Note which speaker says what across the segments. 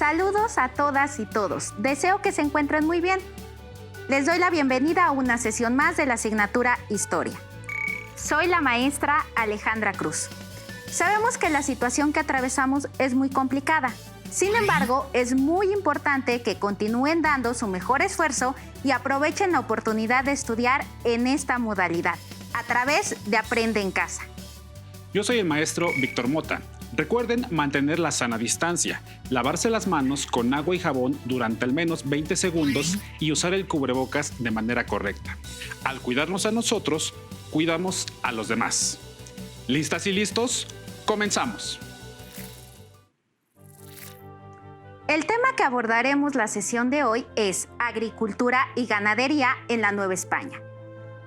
Speaker 1: Saludos a todas y todos. Deseo que se encuentren muy bien. Les doy la bienvenida a una sesión más de la asignatura Historia. Soy la maestra Alejandra Cruz. Sabemos que la situación que atravesamos es muy complicada. Sin embargo, es muy importante que continúen dando su mejor esfuerzo y aprovechen la oportunidad de estudiar en esta modalidad, a través de Aprende en Casa.
Speaker 2: Yo soy el maestro Víctor Mota. Recuerden mantener la sana distancia, lavarse las manos con agua y jabón durante al menos 20 segundos y usar el cubrebocas de manera correcta. Al cuidarnos a nosotros, cuidamos a los demás. ¿Listas y listos? ¡Comenzamos!
Speaker 1: El tema que abordaremos la sesión de hoy es agricultura y ganadería en la Nueva España.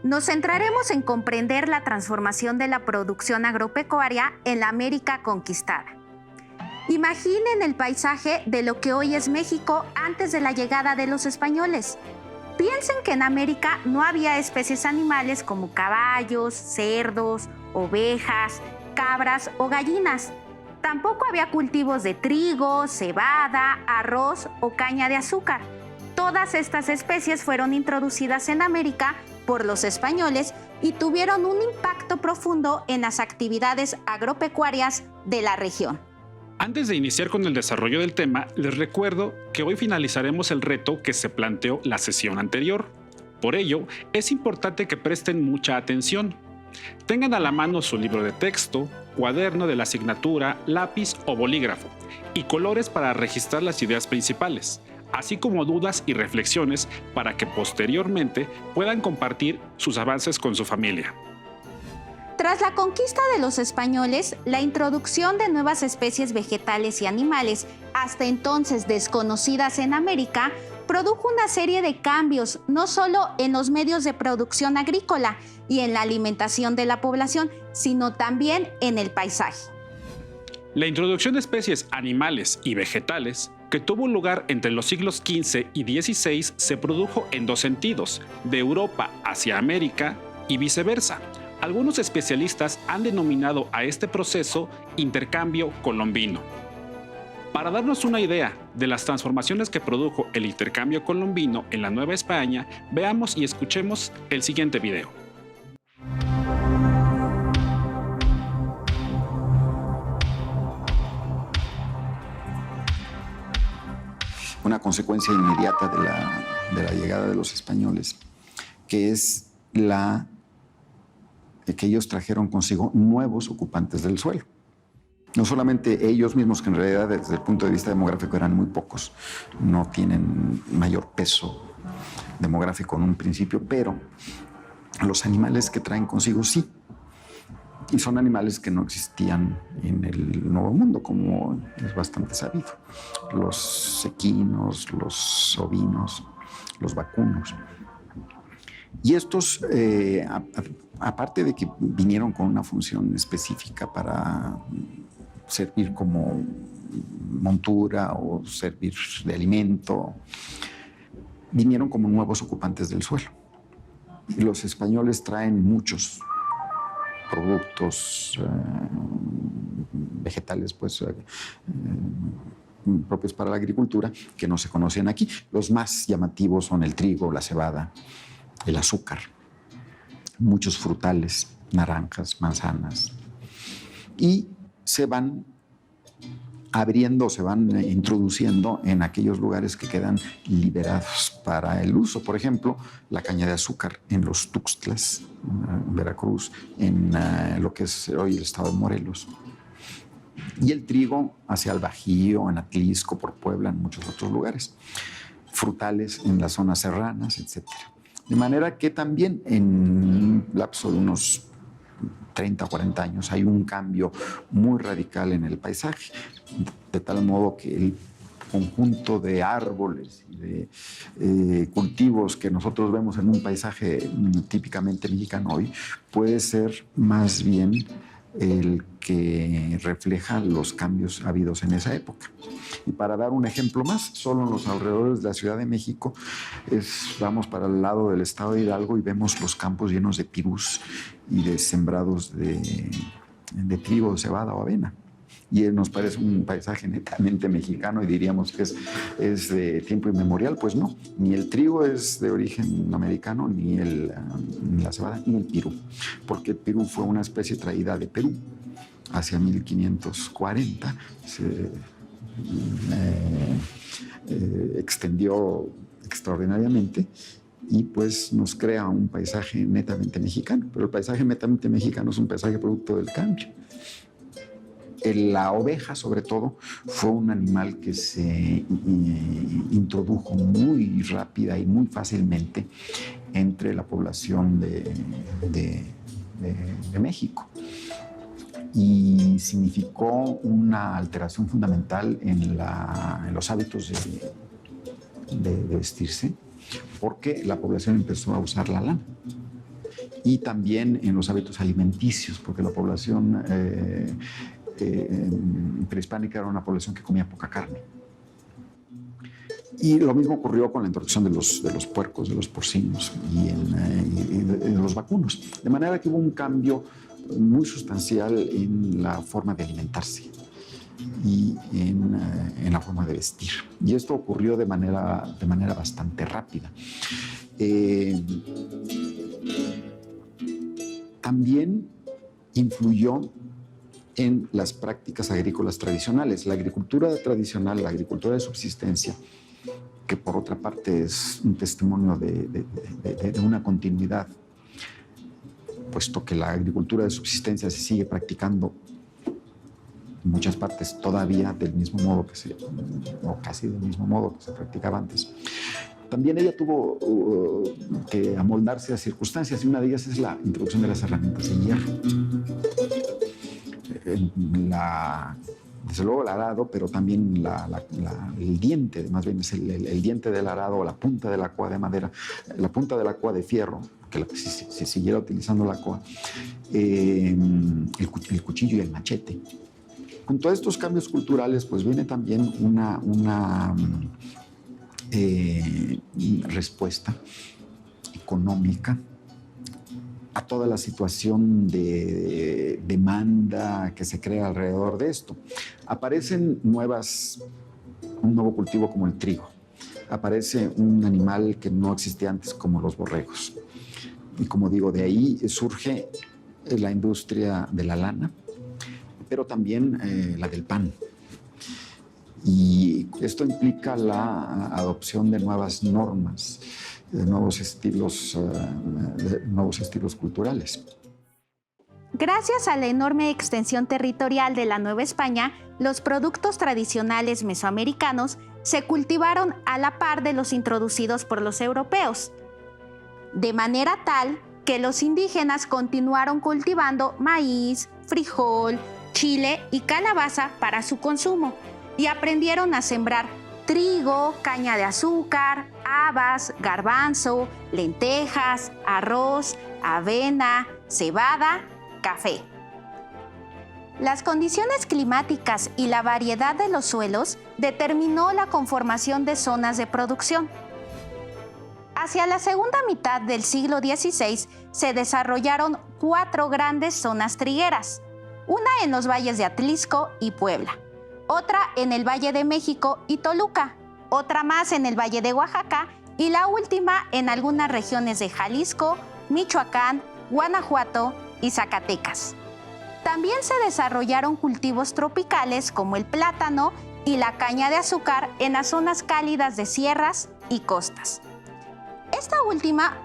Speaker 1: Nos centraremos en comprender la transformación de la producción agropecuaria en la América conquistada. Imaginen el paisaje de lo que hoy es México antes de la llegada de los españoles. Piensen que en América no había especies animales como caballos, cerdos, ovejas, cabras o gallinas. Tampoco había cultivos de trigo, cebada, arroz o caña de azúcar. Todas estas especies fueron introducidas en América por los españoles y tuvieron un impacto profundo en las actividades agropecuarias de la región.
Speaker 2: Antes de iniciar con el desarrollo del tema, les recuerdo que hoy finalizaremos el reto que se planteó la sesión anterior. Por ello, es importante que presten mucha atención. Tengan a la mano su libro de texto, cuaderno de la asignatura, lápiz o bolígrafo y colores para registrar las ideas principales, así como dudas y reflexiones para que posteriormente puedan compartir sus avances con su familia.
Speaker 1: Tras la conquista de los españoles, la introducción de nuevas especies vegetales y animales, hasta entonces desconocidas en América, produjo una serie de cambios, no solo en los medios de producción agrícola y en la alimentación de la población, sino también en el paisaje.
Speaker 2: La introducción de especies animales y vegetales que tuvo lugar entre los siglos XV y XVI se produjo en dos sentidos, de Europa hacia América y viceversa. Algunos especialistas han denominado a este proceso intercambio colombino. Para darnos una idea de las transformaciones que produjo el intercambio colombino en la Nueva España, veamos y escuchemos el siguiente video.
Speaker 3: Una consecuencia inmediata de la llegada de los españoles, que es que ellos trajeron consigo nuevos ocupantes del suelo. No solamente ellos mismos, que en realidad desde el punto de vista demográfico eran muy pocos, no tienen mayor peso demográfico en un principio, pero los animales que traen consigo sí. Y son animales que no existían en el Nuevo Mundo, como es bastante sabido. Los equinos, los ovinos, los vacunos. Y estos, aparte de que vinieron con una función específica para servir como montura o servir de alimento, vinieron como nuevos ocupantes del suelo. Y los españoles traen muchos productos vegetales propios para la agricultura que no se conocen aquí. Los más llamativos son el trigo, la cebada, el azúcar, muchos frutales, naranjas, manzanas, y se van abriendo, se van introduciendo en aquellos lugares que quedan liberados para el uso. Por ejemplo, la caña de azúcar en los Tuxtlas, en Veracruz, en lo que es hoy el estado de Morelos. Y el trigo hacia el Bajío, en Atlisco, por Puebla, en muchos otros lugares. Frutales en las zonas serranas, etc. De manera que también en un lapso de unos 30 o 40 años hay un cambio muy radical en el paisaje, de tal modo que el conjunto de árboles y de cultivos que nosotros vemos en un paisaje típicamente mexicano hoy puede ser más bien el que refleja los cambios habidos en esa época. Y para dar un ejemplo más, solo en los alrededores de la Ciudad de México, vamos para el lado del estado de Hidalgo y vemos los campos llenos de pirús y de sembrados de trigo, cebada o avena. y nos parece un paisaje netamente mexicano y diríamos que es de tiempo inmemorial. Pues no, ni el trigo es de origen americano, ni la cebada, ni el pirú, porque el pirú fue una especie traída de Perú hacia 1540, se extendió extraordinariamente y pues nos crea un paisaje netamente mexicano, pero el paisaje netamente mexicano es un paisaje producto del cambio. La oveja, sobre todo, fue un animal que se introdujo muy rápida y muy fácilmente entre la población de México y significó una alteración fundamental en los hábitos de vestirse, porque la población empezó a usar la lana. Y también en los hábitos alimenticios, porque la población prehispánica era una población que comía poca carne. Y lo mismo ocurrió con la introducción de los puercos, de los porcinos y de los vacunos. De manera que hubo un cambio muy sustancial en la forma de alimentarse y en la forma de vestir. Y esto ocurrió de manera bastante rápida. También influyó en las prácticas agrícolas tradicionales. La agricultura tradicional, la agricultura de subsistencia, que por otra parte es un testimonio de una continuidad, puesto que la agricultura de subsistencia se sigue practicando en muchas partes todavía del mismo modo o casi del mismo modo que se practicaba antes. También ella tuvo que amoldarse a circunstancias, y una de ellas es la introducción de las herramientas de hierro. Desde luego el arado, pero también el diente, más bien es el diente del arado, o la punta de la coa de madera, la punta de la coa de fierro, que si siguiera utilizando la coa, el cuchillo y el machete. Con todos estos cambios culturales, pues viene también una respuesta económica a toda la situación de demanda que se crea alrededor de esto. Aparecen un nuevo cultivo como el trigo. Aparece un animal que no existía antes como los borregos. Y como digo, de ahí surge la industria de la lana, pero también la del pan. Y esto implica la adopción de nuevas normas, de nuevos estilos culturales.
Speaker 1: Gracias a la enorme extensión territorial de la Nueva España, los productos tradicionales mesoamericanos se cultivaron a la par de los introducidos por los europeos, de manera tal que los indígenas continuaron cultivando maíz, frijol, chile y calabaza para su consumo, y aprendieron a sembrar trigo, caña de azúcar, habas, garbanzo, lentejas, arroz, avena, cebada, café. Las condiciones climáticas y la variedad de los suelos determinó la conformación de zonas de producción. Hacia la segunda mitad del siglo XVI se desarrollaron 4 grandes zonas trigueras, una en los valles de Atlisco y Puebla, otra en el Valle de México y Toluca, otra más en el Valle de Oaxaca y la última en algunas regiones de Jalisco, Michoacán, Guanajuato y Zacatecas. También se desarrollaron cultivos tropicales como el plátano y la caña de azúcar en las zonas cálidas de sierras y costas. Esta última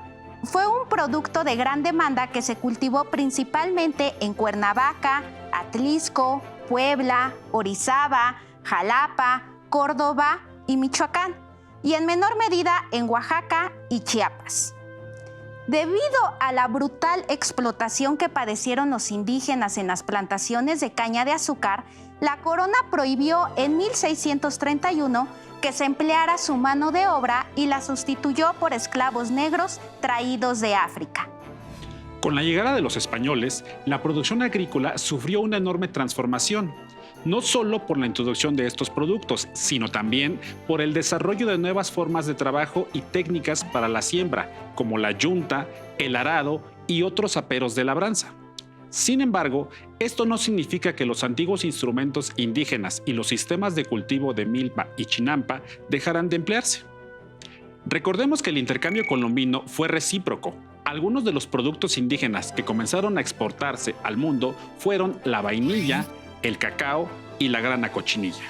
Speaker 1: fue un producto de gran demanda que se cultivó principalmente en Cuernavaca, Atlisco, Puebla, Orizaba, Jalapa, Córdoba y Michoacán, y en menor medida en Oaxaca y Chiapas. Debido a la brutal explotación que padecieron los indígenas en las plantaciones de caña de azúcar, la corona prohibió en 1631 que se empleara su mano de obra y la sustituyó por esclavos negros traídos de África.
Speaker 2: Con la llegada de los españoles, la producción agrícola sufrió una enorme transformación, no solo por la introducción de estos productos, sino también por el desarrollo de nuevas formas de trabajo y técnicas para la siembra, como la yunta, el arado y otros aperos de labranza. Sin embargo, esto no significa que los antiguos instrumentos indígenas y los sistemas de cultivo de milpa y chinampa dejaran de emplearse. Recordemos que el intercambio colombino fue recíproco. Algunos de los productos indígenas que comenzaron a exportarse al mundo fueron la vainilla, el cacao y la grana cochinilla.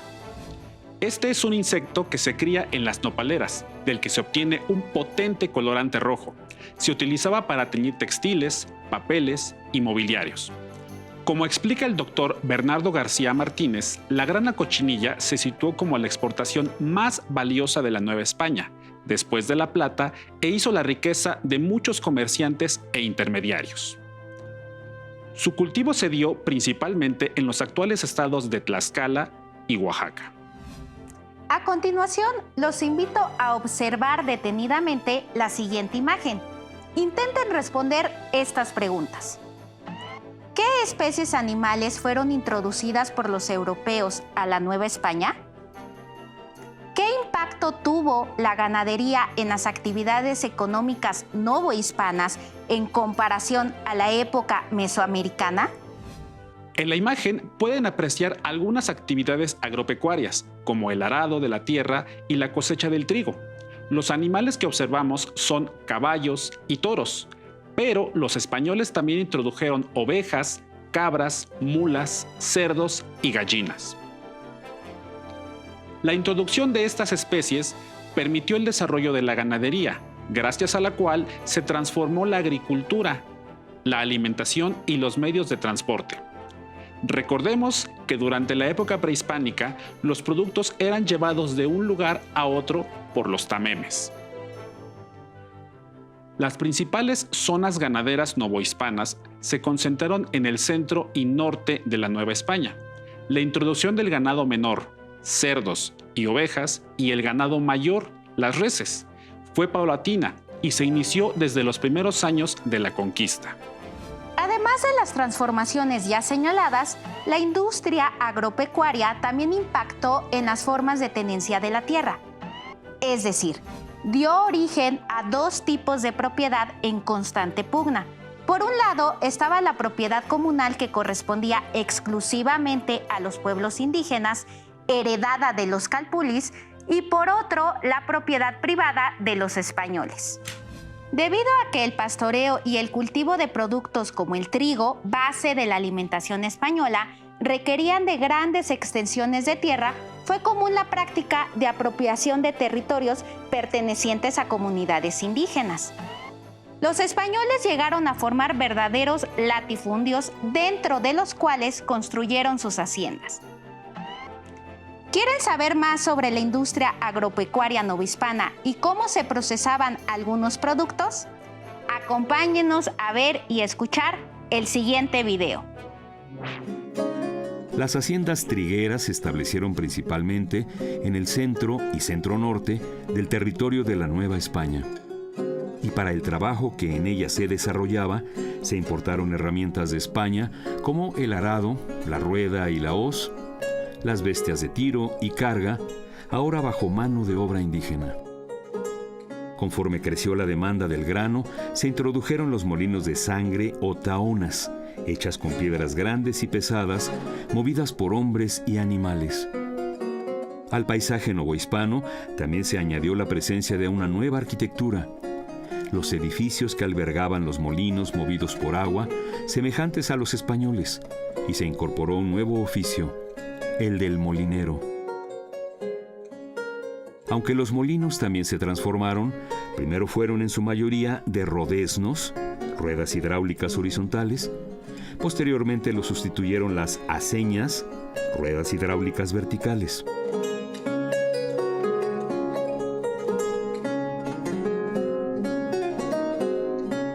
Speaker 2: Este es un insecto que se cría en las nopaleras, del que se obtiene un potente colorante rojo. Se utilizaba para teñir textiles, papeles y mobiliarios. Como explica el doctor Bernardo García Martínez, la grana cochinilla se situó como la exportación más valiosa de la Nueva España, después de la plata, e hizo la riqueza de muchos comerciantes e intermediarios. Su cultivo se dio principalmente en los actuales estados de Tlaxcala y Oaxaca.
Speaker 1: A continuación, los invito a observar detenidamente la siguiente imagen. Intenten responder estas preguntas. ¿Qué especies animales fueron introducidas por los europeos a la Nueva España? ¿Qué impacto tuvo la ganadería en las actividades económicas novohispanas en comparación a la época mesoamericana?
Speaker 2: En la imagen pueden apreciar algunas actividades agropecuarias, como el arado de la tierra y la cosecha del trigo. Los animales que observamos son caballos y toros, pero los españoles también introdujeron ovejas, cabras, mulas, cerdos y gallinas. La introducción de estas especies permitió el desarrollo de la ganadería, gracias a la cual se transformó la agricultura, la alimentación y los medios de transporte. Recordemos que durante la época prehispánica, los productos eran llevados de un lugar a otro por los tamemes. Las principales zonas ganaderas novohispanas se concentraron en el centro y norte de la Nueva España. La introducción del ganado menor, cerdos y ovejas, y el ganado mayor, las reses, fue paulatina y se inició desde los primeros años de la conquista.
Speaker 1: Además de las transformaciones ya señaladas, la industria agropecuaria también impactó en las formas de tenencia de la tierra. Es decir, dio origen a dos tipos de propiedad en constante pugna. Por un lado estaba la propiedad comunal, que correspondía exclusivamente a los pueblos indígenas, heredada de los calpulis, y por otro, la propiedad privada de los españoles. Debido a que el pastoreo y el cultivo de productos como el trigo, base de la alimentación española, requerían de grandes extensiones de tierra, fue común la práctica de apropiación de territorios pertenecientes a comunidades indígenas. Los españoles llegaron a formar verdaderos latifundios, dentro de los cuales construyeron sus haciendas. ¿Quieren saber más sobre la industria agropecuaria novohispana y cómo se procesaban algunos productos? Acompáñenos a ver y escuchar el siguiente video.
Speaker 4: Las haciendas trigueras se establecieron principalmente en el centro y centro-norte del territorio de la Nueva España. Y para el trabajo que en ellas se desarrollaba, se importaron herramientas de España como el arado, la rueda y la hoz, las bestias de tiro y carga, ahora bajo mano de obra indígena. Conforme creció la demanda del grano, se introdujeron los molinos de sangre o taonas, hechas con piedras grandes y pesadas, movidas por hombres y animales. Al paisaje novohispano también se añadió la presencia de una nueva arquitectura. Los edificios que albergaban los molinos movidos por agua, semejantes a los españoles, y se incorporó un nuevo oficio, el del molinero. Aunque los molinos también se transformaron, primero fueron en su mayoría de rodeznos, ruedas hidráulicas horizontales. Posteriormente los sustituyeron las aceñas, ruedas hidráulicas verticales.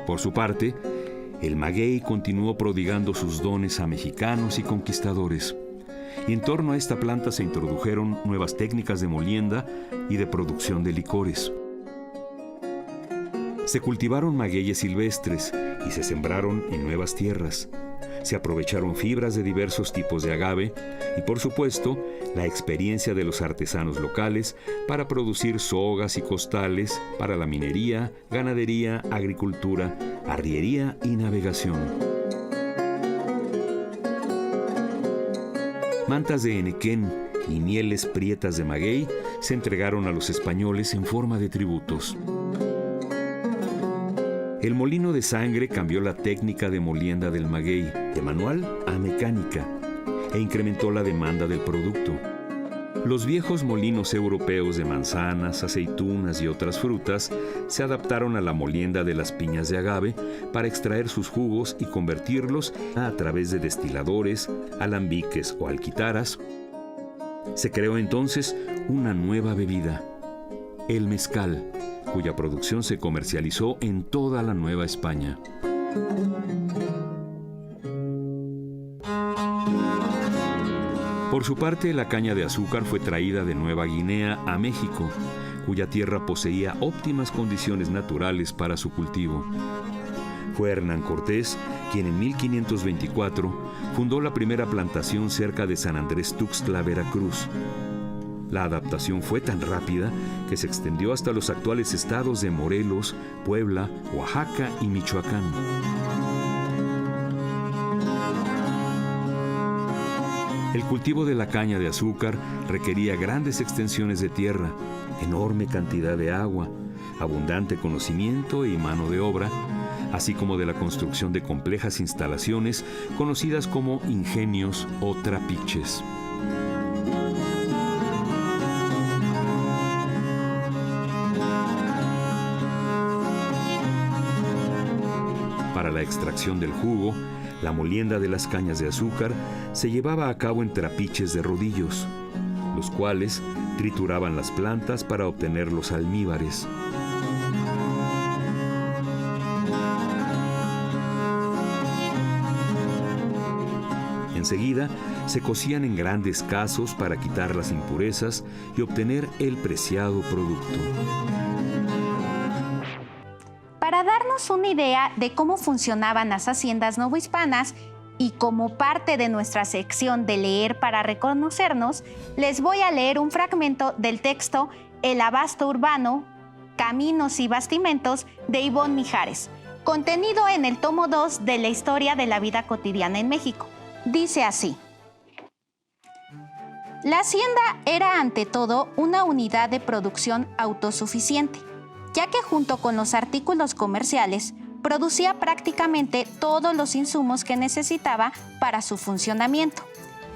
Speaker 4: Por su parte, el maguey continuó prodigando sus dones a mexicanos y conquistadores. Y en torno a esta planta se introdujeron nuevas técnicas de molienda y de producción de licores. Se cultivaron magueyes silvestres y se sembraron en nuevas tierras. Se aprovecharon fibras de diversos tipos de agave y, por supuesto, la experiencia de los artesanos locales para producir sogas y costales para la minería, ganadería, agricultura, arriería y navegación. mantas de henequén y mieles prietas de maguey se entregaron a los españoles en forma de tributos. El molino de sangre cambió la técnica de molienda del maguey de manual a mecánica e incrementó la demanda del producto. Los viejos molinos europeos de manzanas, aceitunas y otras frutas se adaptaron a la molienda de las piñas de agave para extraer sus jugos y convertirlos a través de destiladores, alambiques o alquitaras. Se creó entonces una nueva bebida, el mezcal, cuya producción se comercializó en toda la Nueva España. Por su parte, la caña de azúcar fue traída de Nueva Guinea a México, cuya tierra poseía óptimas condiciones naturales para su cultivo. Fue Hernán Cortés quien en 1524 fundó la primera plantación cerca de San Andrés Tuxtla, Veracruz. La adaptación fue tan rápida que se extendió hasta los actuales estados de Morelos, Puebla, Oaxaca y Michoacán. El cultivo de la caña de azúcar requería grandes extensiones de tierra, enorme cantidad de agua, abundante conocimiento y mano de obra, así como de la construcción de complejas instalaciones conocidas como ingenios o trapiches. Para la extracción del jugo, la molienda de las cañas de azúcar se llevaba a cabo en trapiches de rodillos, los cuales trituraban las plantas para obtener los almíbares. Enseguida, se cocían en grandes casos para quitar las impurezas y obtener el preciado producto.
Speaker 1: Para darnos una idea de cómo funcionaban las haciendas novohispanas y como parte de nuestra sección de leer para reconocernos, les voy a leer un fragmento del texto El abasto urbano, Caminos y Bastimentos de Ivonne Mijares, contenido en el tomo 2 de la Historia de la Vida Cotidiana en México. Dice así: la hacienda era ante todo una unidad de producción autosuficiente, ya que junto con los artículos comerciales producía prácticamente todos los insumos que necesitaba para su funcionamiento: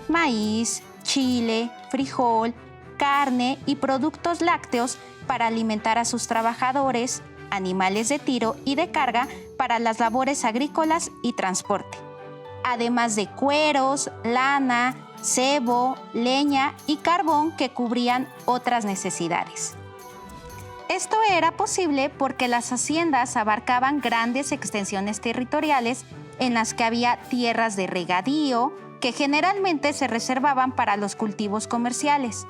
Speaker 1: maíz, chile, frijol, carne y productos lácteos para alimentar a sus trabajadores, animales de tiro y de carga para las labores agrícolas y transporte, además de cueros, lana, cebo, leña y carbón que cubrían otras necesidades. Esto era posible porque las haciendas abarcaban grandes extensiones territoriales en las que había tierras de regadío que generalmente se reservaban para los cultivos comerciales,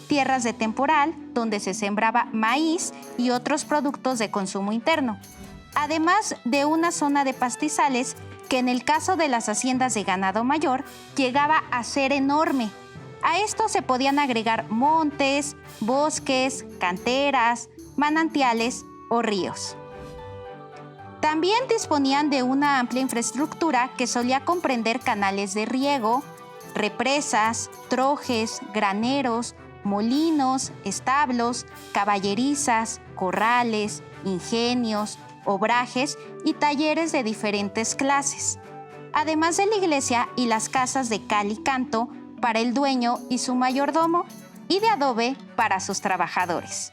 Speaker 1: tierras de temporal donde se sembraba maíz y otros productos de consumo interno, además de una zona de pastizales que en el caso de las haciendas de ganado mayor llegaba a ser enorme. A esto se podían agregar montes, bosques, canteras, manantiales o ríos. También disponían de una amplia infraestructura que solía comprender canales de riego, represas, trojes, graneros, molinos, establos, caballerizas, corrales, ingenios, obrajes y talleres de diferentes clases, además de la iglesia y las casas de cal y canto para el dueño y su mayordomo y de adobe para sus trabajadores.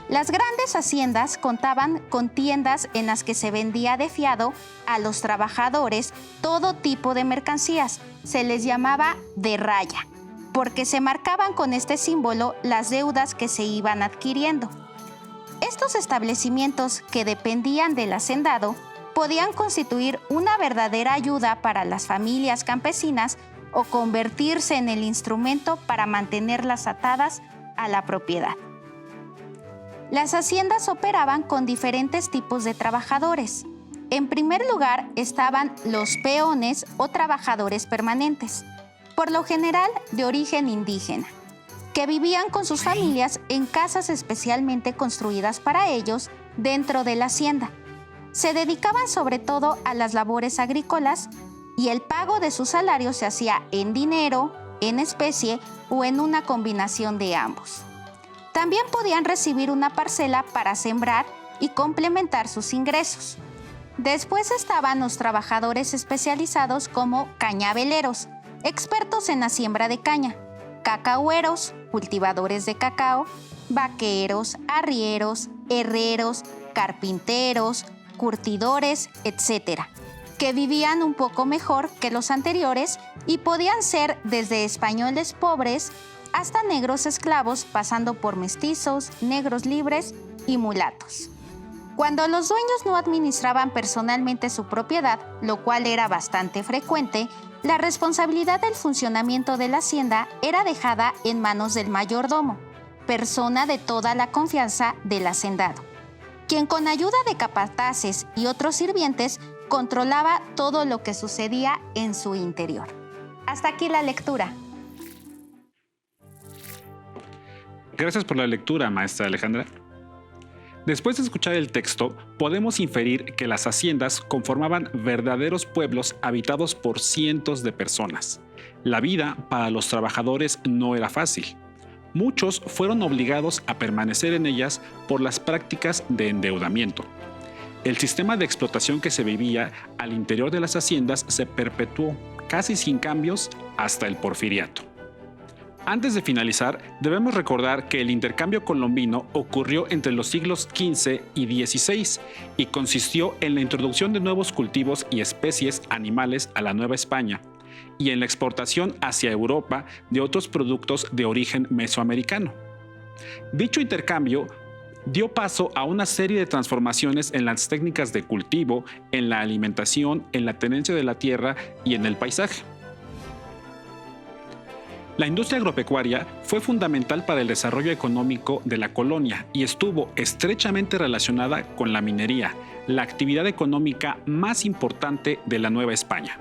Speaker 1: Las grandes haciendas contaban con tiendas en las que se vendía de fiado a los trabajadores todo tipo de mercancías. Se les llamaba de raya, porque se marcaban con este símbolo las deudas que se iban adquiriendo. Estos establecimientos, que dependían del hacendado, podían constituir una verdadera ayuda para las familias campesinas o convertirse en el instrumento para mantenerlas atadas a la propiedad. Las haciendas operaban con diferentes tipos de trabajadores. En primer lugar estaban los peones o trabajadores permanentes, por lo general de origen indígena, que vivían con sus familias en casas especialmente construidas para ellos dentro de la hacienda. Se dedicaban sobre todo a las labores agrícolas, y el pago de sus salarios se hacía en dinero, en especie o en una combinación de ambos. También podían recibir una parcela para sembrar y complementar sus ingresos. Después estaban los trabajadores especializados como cañabeleros, expertos en la siembra de caña, cacahueros, cultivadores de cacao, vaqueros, arrieros, herreros, carpinteros, curtidores, etc., que vivían un poco mejor que los anteriores y podían ser desde españoles pobres hasta negros esclavos, pasando por mestizos, negros libres y mulatos. Cuando los dueños no administraban personalmente su propiedad, lo cual era bastante frecuente, la responsabilidad del funcionamiento de la hacienda era dejada en manos del mayordomo, persona de toda la confianza del hacendado, quien con ayuda de capataces y otros sirvientes controlaba todo lo que sucedía en su interior. Hasta aquí la lectura.
Speaker 2: Gracias por la lectura, maestra Alejandra. Después de escuchar el texto, podemos inferir que las haciendas conformaban verdaderos pueblos habitados por cientos de personas. La vida para los trabajadores no era fácil. Muchos fueron obligados a permanecer en ellas por las prácticas de endeudamiento. El sistema de explotación que se vivía al interior de las haciendas se perpetuó, casi sin cambios, hasta el Porfiriato. Antes de finalizar, debemos recordar que el intercambio colombino ocurrió entre los siglos XV y XVI y consistió en la introducción de nuevos cultivos y especies animales a la Nueva España y en la exportación hacia Europa de otros productos de origen mesoamericano. Dicho intercambio dio paso a una serie de transformaciones en las técnicas de cultivo, en la alimentación, en la tenencia de la tierra y en el paisaje. La industria agropecuaria fue fundamental para el desarrollo económico de la colonia y estuvo estrechamente relacionada con la minería, la actividad económica más importante de la Nueva España.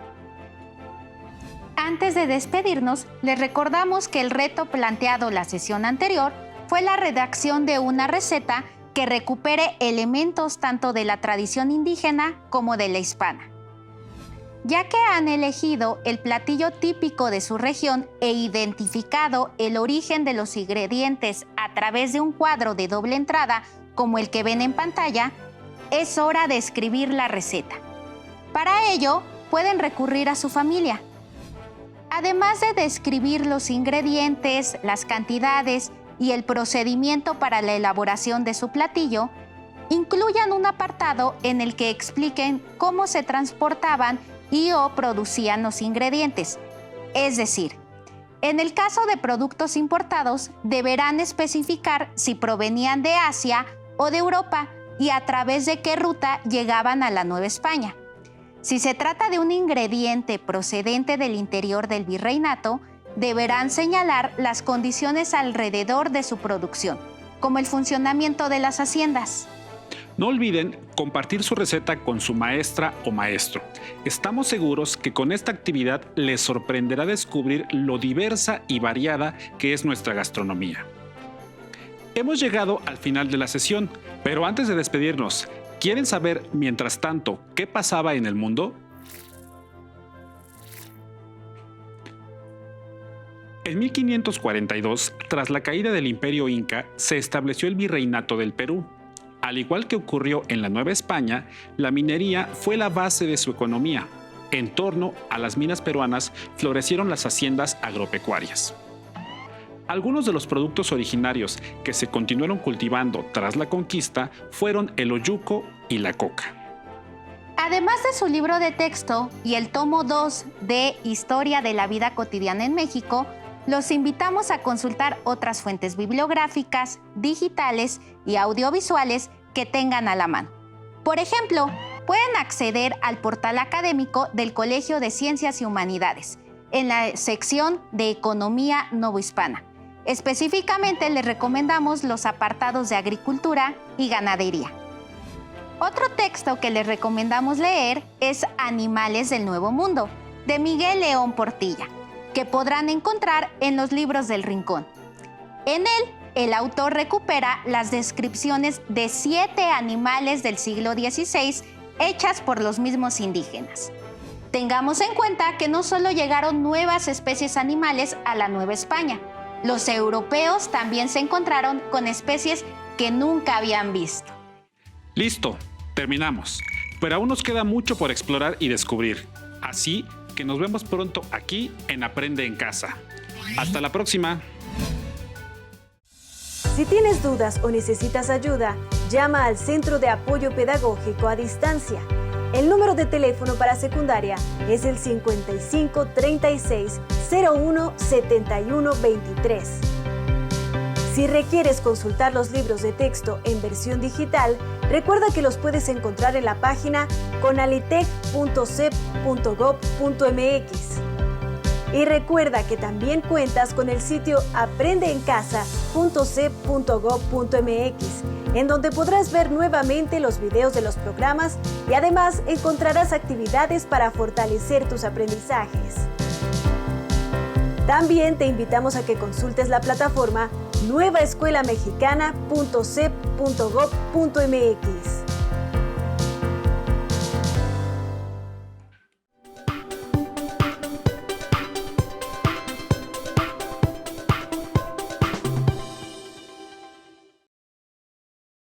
Speaker 1: Antes de despedirnos, les recordamos que el reto planteado la sesión anterior fue la redacción de una receta que recupere elementos tanto de la tradición indígena como de la hispana. Ya que han elegido el platillo típico de su región e identificado el origen de los ingredientes a través de un cuadro de doble entrada como el que ven en pantalla, es hora de escribir la receta. Para ello, pueden recurrir a su familia. Además de describir los ingredientes, las cantidades y el procedimiento para la elaboración de su platillo, incluyan un apartado en el que expliquen cómo se transportaban y o producían los ingredientes. Es decir, en el caso de productos importados, deberán especificar si provenían de Asia o de Europa y a través de qué ruta llegaban a la Nueva España. Si se trata de un ingrediente procedente del interior del virreinato, deberán señalar las condiciones alrededor de su producción, como el funcionamiento de las haciendas.
Speaker 2: No olviden compartir su receta con su maestra o maestro. Estamos seguros que con esta actividad les sorprenderá descubrir lo diversa y variada que es nuestra gastronomía. Hemos llegado al final de la sesión, pero antes de despedirnos, ¿quieren saber, mientras tanto, qué pasaba en el mundo? En 1542, tras la caída del Imperio Inca, se estableció el Virreinato del Perú. Al igual que ocurrió en la Nueva España, la minería fue la base de su economía. En torno a las minas peruanas florecieron las haciendas agropecuarias. Algunos de los productos originarios que se continuaron cultivando tras la conquista fueron el oyuco y la coca.
Speaker 1: Además de su libro de texto y el tomo 2 de Historia de la Vida Cotidiana en México, los invitamos a consultar otras fuentes bibliográficas, digitales y audiovisuales que tengan a la mano. Por ejemplo, pueden acceder al portal académico del Colegio de Ciencias y Humanidades, en la sección de Economía Novohispana. Específicamente les recomendamos los apartados de Agricultura y Ganadería. Otro texto que les recomendamos leer es Animales del Nuevo Mundo, de Miguel León Portilla, que podrán encontrar en los libros del Rincón. En él, el autor recupera las descripciones de 7 animales del siglo XVI hechas por los mismos indígenas. Tengamos en cuenta que no solo llegaron nuevas especies animales a la Nueva España, los europeos también se encontraron con especies que nunca habían visto.
Speaker 2: Listo, terminamos. Pero aún nos queda mucho por explorar y descubrir. Así que nos vemos pronto aquí en Aprende en Casa. Hasta la próxima.
Speaker 5: Si tienes dudas o necesitas ayuda, llama al Centro de Apoyo Pedagógico a Distancia. El número de teléfono para secundaria es el 55 36 01 71 23. Si requieres consultar los libros de texto en versión digital, recuerda que los puedes encontrar en la página conalitec.cep.gov.mx. Y recuerda que también cuentas con el sitio aprendeencasa.cep.gov.mx, en donde podrás ver nuevamente los videos de los programas y además encontrarás actividades para fortalecer tus aprendizajes. También te invitamos a que consultes la plataforma nuevaescuelamexicana.cep.gov.mx.